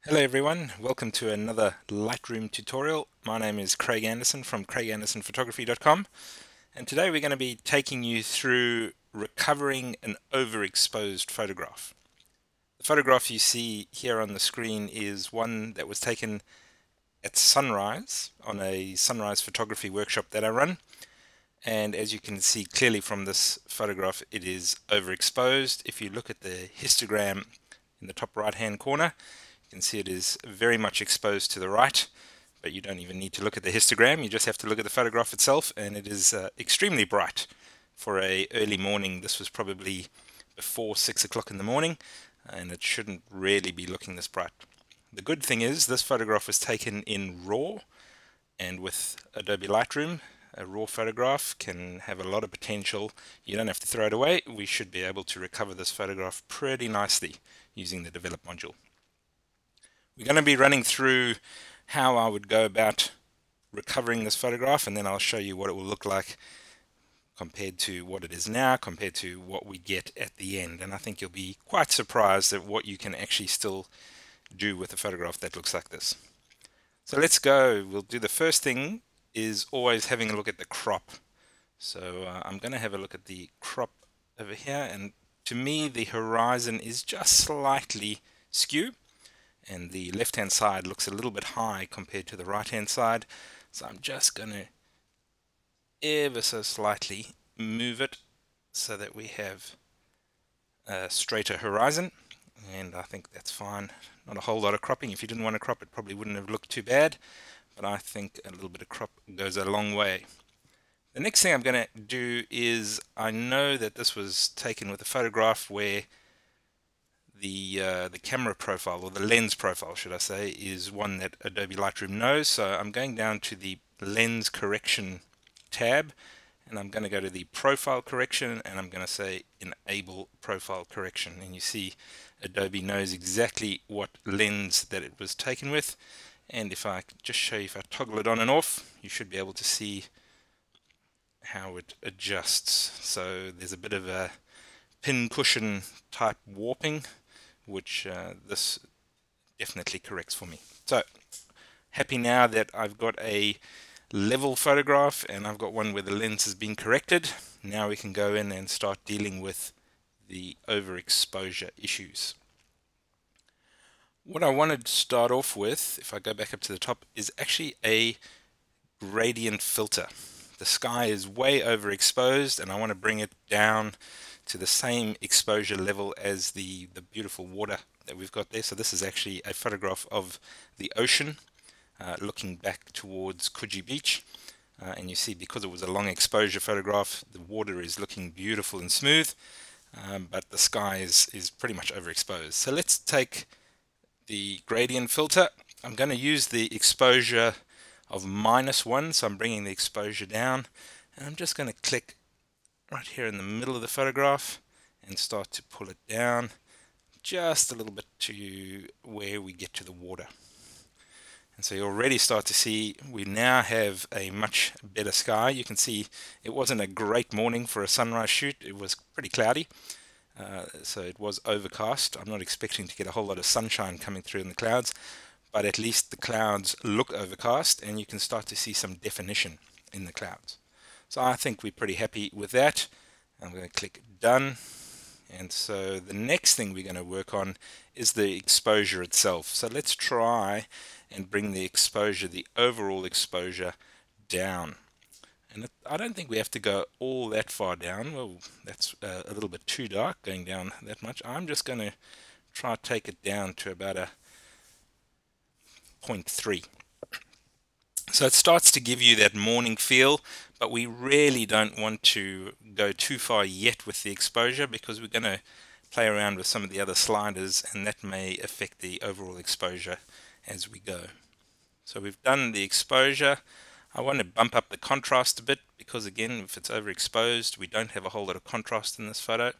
Hello everyone, welcome to another Lightroom tutorial. My name is Craig Anderson from craigandersonphotography.com, and today we're going to be taking you through recovering an overexposed photograph. The photograph you see here on the screen is one that was taken at sunrise on a sunrise photography workshop that I run, and as you can see clearly from this photograph, it is overexposed. If you look at the histogram in the top right hand corner, you can see it is very much exposed to the right, but you don't even need to look at the histogram. You just have to look at the photograph itself, and it is extremely bright for a early morning. This was probably before 6 o'clock in the morning, and it shouldn't really be looking this bright. The good thing is this photograph was taken in RAW, and with Adobe Lightroom, a RAW photograph can have a lot of potential. You don't have to throw it away. We should be able to recover this photograph pretty nicely using the Develop module. We're going to be running through how I would go about recovering this photograph, and then I'll show you what it will look like compared to what it is now, compared to what we get at the end. And I think you'll be quite surprised at what you can actually still do with a photograph that looks like this. So let's go. We'll do the first thing is always having a look at the crop. So I'm going to have a look at the crop over here, and to me the horizon is just slightly skew, and the left hand side looks a little bit high compared to the right hand side, so I'm just going to ever so slightly move it so that we have a straighter horizon, and I think that's fine. Not a whole lot of cropping. If you didn't want to crop, it probably wouldn't have looked too bad, but I think a little bit of crop goes a long way. The next thing I'm going to do is, I know that this was taken with a photograph where the camera profile, or the lens profile should I say, is one that Adobe Lightroom knows. So I'm going down to the lens correction tab, and I'm going to go to the profile correction, and I'm going to say enable profile correction, and you see Adobe knows exactly what lens that it was taken with. And if I just show you, if I toggle it on and off, you should be able to see how it adjusts. So there's a bit of a pin cushion type warping, which this definitely corrects for me. So happy now that I've got a level photograph and I've got one where the lens has been corrected. Now we can go in and start dealing with the overexposure issues. What I wanted to start off with, if I go back up to the top, is actually a gradient filter. The sky is way overexposed and I want to bring it down to the same exposure level as the beautiful water that we've got there. So this is actually a photograph of the ocean looking back towards Coogee Beach, and you see, because it was a long exposure photograph, the water is looking beautiful and smooth, but the sky is pretty much overexposed. So let's take the gradient filter. I'm going to use the exposure of -1, so I'm bringing the exposure down, and I'm just going to click right here in the middle of the photograph and start to pull it down just a little bit to where we get to the water. And so you already start to see we now have a much better sky. You can see it wasn't a great morning for a sunrise shoot. It was pretty cloudy, so it was overcast. I'm not expecting to get a whole lot of sunshine coming through in the clouds, but at least the clouds look overcast and you can start to see some definition in the clouds. So I think we're pretty happy with that. I'm going to click done. And so the next thing we're going to work on is the exposure itself. So let's try and bring the exposure, the overall exposure, down. And I don't think we have to go all that far down. Well, that's a little bit too dark going down that much. I'm just going to try to take it down to about a 0.3. So it starts to give you that morning feel, but we really don't want to go too far yet with the exposure, because we're going to play around with some of the other sliders and that may affect the overall exposure as we go. So we've done the exposure. I want to bump up the contrast a bit, because again, if it's overexposed, we don't have a whole lot of contrast in this photo.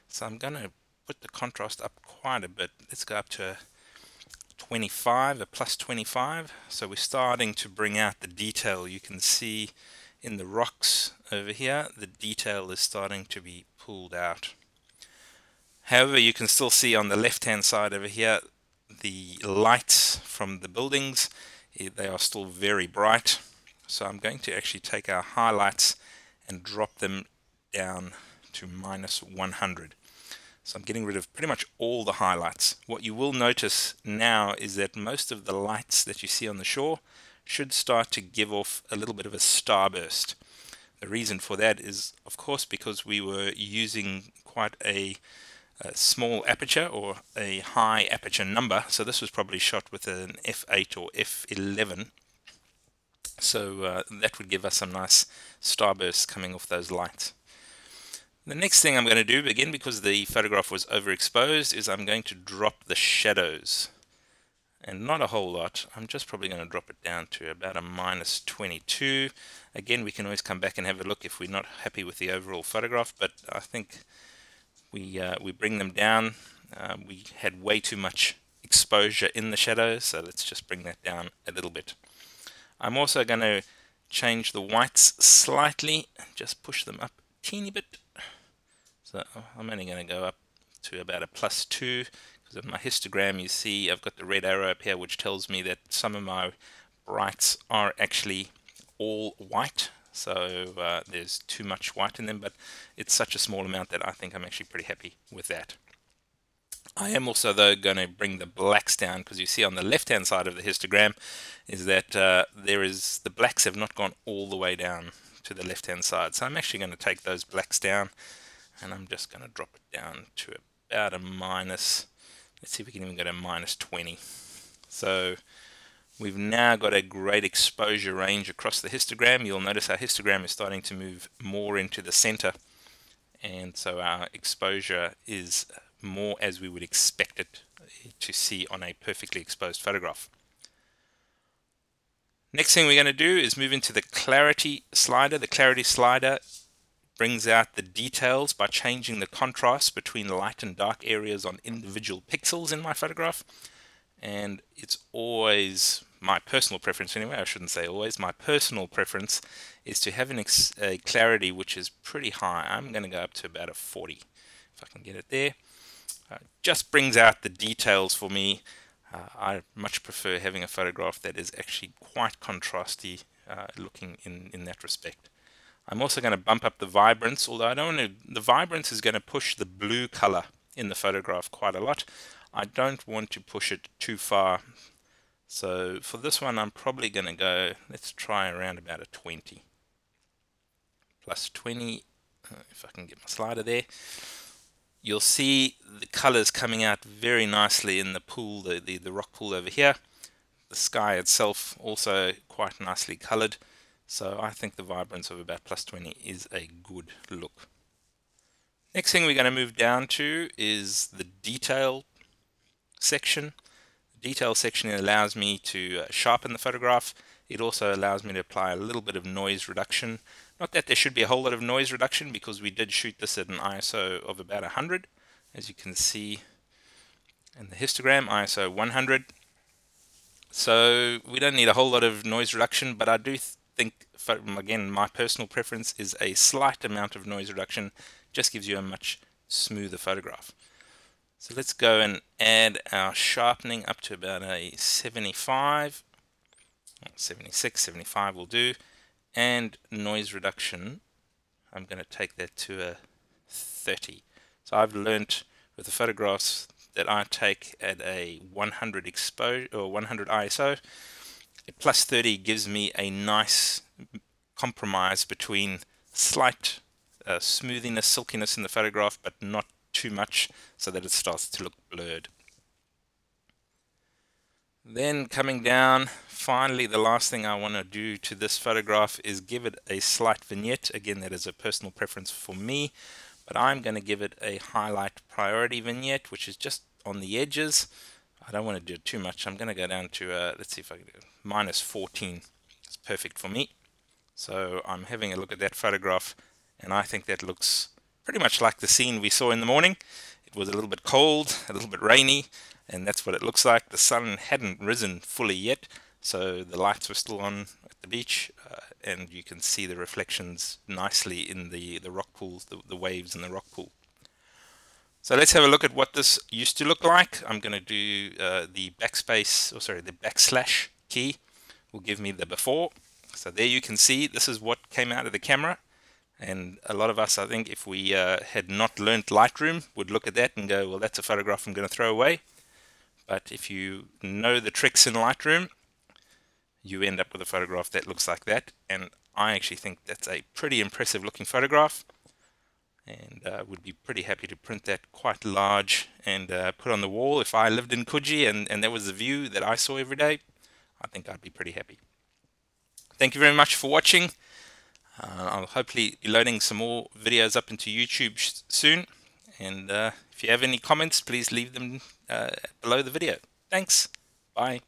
So I'm going to put the contrast up quite a bit. Let's go up to 25, a plus 25. So we're starting to bring out the detail. You can see in the rocks over here, the detail is starting to be pulled out. However, you can still see on the left hand side over here, the lights from the buildings, they are still very bright. So I'm going to actually take our highlights and drop them down to -100. So I'm getting rid of pretty much all the highlights. What you will notice now is that most of the lights that you see on the shore should start to give off a little bit of a starburst. The reason for that is, of course, because we were using quite a small aperture or a high aperture number. So this was probably shot with an f8 or f11. So that would give us some nice starbursts coming off those lights. The next thing I'm going to do, again because the photograph was overexposed, is I'm going to drop the shadows. And not a whole lot. I'm just probably going to drop it down to about a -22. Again, we can always come back and have a look if we're not happy with the overall photograph, but I think we bring them down. We had way too much exposure in the shadows, so let's just bring that down a little bit. I'm also going to change the whites slightly, just push them up a teeny bit. So I'm only going to go up to about a +2, because of my histogram you see I've got the red arrow up here which tells me that some of my brights are actually all white. So there's too much white in them, but it's such a small amount that I think I'm actually pretty happy with that. I am also though going to bring the blacks down, because you see on the left hand side of the histogram is that the blacks have not gone all the way down to the left hand side. So I'm actually going to take those blacks down, and I'm just going to drop it down to about a minus, let's see if we can even go to -20. So we've now got a great exposure range across the histogram. You'll notice our histogram is starting to move more into the center, and so our exposure is more as we would expect it to see on a perfectly exposed photograph. Next thing we're going to do is move into the clarity slider. The clarity slider brings out the details by changing the contrast between light and dark areas on individual pixels in my photograph. And it's always my personal preference anyway, I shouldn't say always, my personal preference is to have a clarity which is pretty high. I'm going to go up to about a 40 if I can get it there. Just brings out the details for me. I much prefer having a photograph that is actually quite contrasty looking in that respect. I'm also going to bump up the vibrance, although I don't want to, the vibrance is going to push the blue color in the photograph quite a lot. I don't want to push it too far. So for this one, I'm probably going to go, let's try around about a 20. +20, if I can get my slider there. You'll see the colors coming out very nicely in the pool, the rock pool over here. The sky itself also quite nicely colored. So I think the vibrance of about +20 is a good look. Next thing we're going to move down to is the detail section. The detail section allows me to sharpen the photograph. It also allows me to apply a little bit of noise reduction. Not that there should be a whole lot of noise reduction, because we did shoot this at an ISO of about 100, as you can see in the histogram, ISO 100. So we don't need a whole lot of noise reduction, but I do think, again, my personal preference is a slight amount of noise reduction. Just gives you a much smoother photograph. So let's go and add our sharpening up to about a 75, 76, 75 will do. And noise reduction, I'm going to take that to a 30. So I've learnt with the photographs that I take at a 100 exposure or 100 ISO, a +30 gives me a nice compromise between slight smoothiness, silkiness in the photograph, but not too much so that it starts to look blurred. Then coming down, finally the last thing I want to do to this photograph is give it a slight vignette. Again, that is a personal preference for me, but I'm going to give it a highlight priority vignette, which is just on the edges. I don't want to do it too much. I'm going to go down to, let's see if I can do it, -14. It's perfect for me. So I'm having a look at that photograph, and I think that looks pretty much like the scene we saw in the morning. It was a little bit cold, a little bit rainy, and that's what it looks like. The sun hadn't risen fully yet, so the lights were still on at the beach, and you can see the reflections nicely in the rock pools, the waves in the rock pool. So let's have a look at what this used to look like. I'm going to do the backspace, or sorry, the backslash key will give me the before. So there you can see this is what came out of the camera. And a lot of us, I think, if we had not learnt Lightroom, would look at that and go, well, that's a photograph I'm going to throw away. But if you know the tricks in Lightroom, you end up with a photograph that looks like that. And I actually think that's a pretty impressive looking photograph. And would be pretty happy to print that quite large and put on the wall. If I lived in Coogee and that was the view that I saw every day, I think I'd be pretty happy. Thank you very much for watching. I'll hopefully be loading some more videos up into YouTube soon. And if you have any comments, please leave them below the video. Thanks. Bye.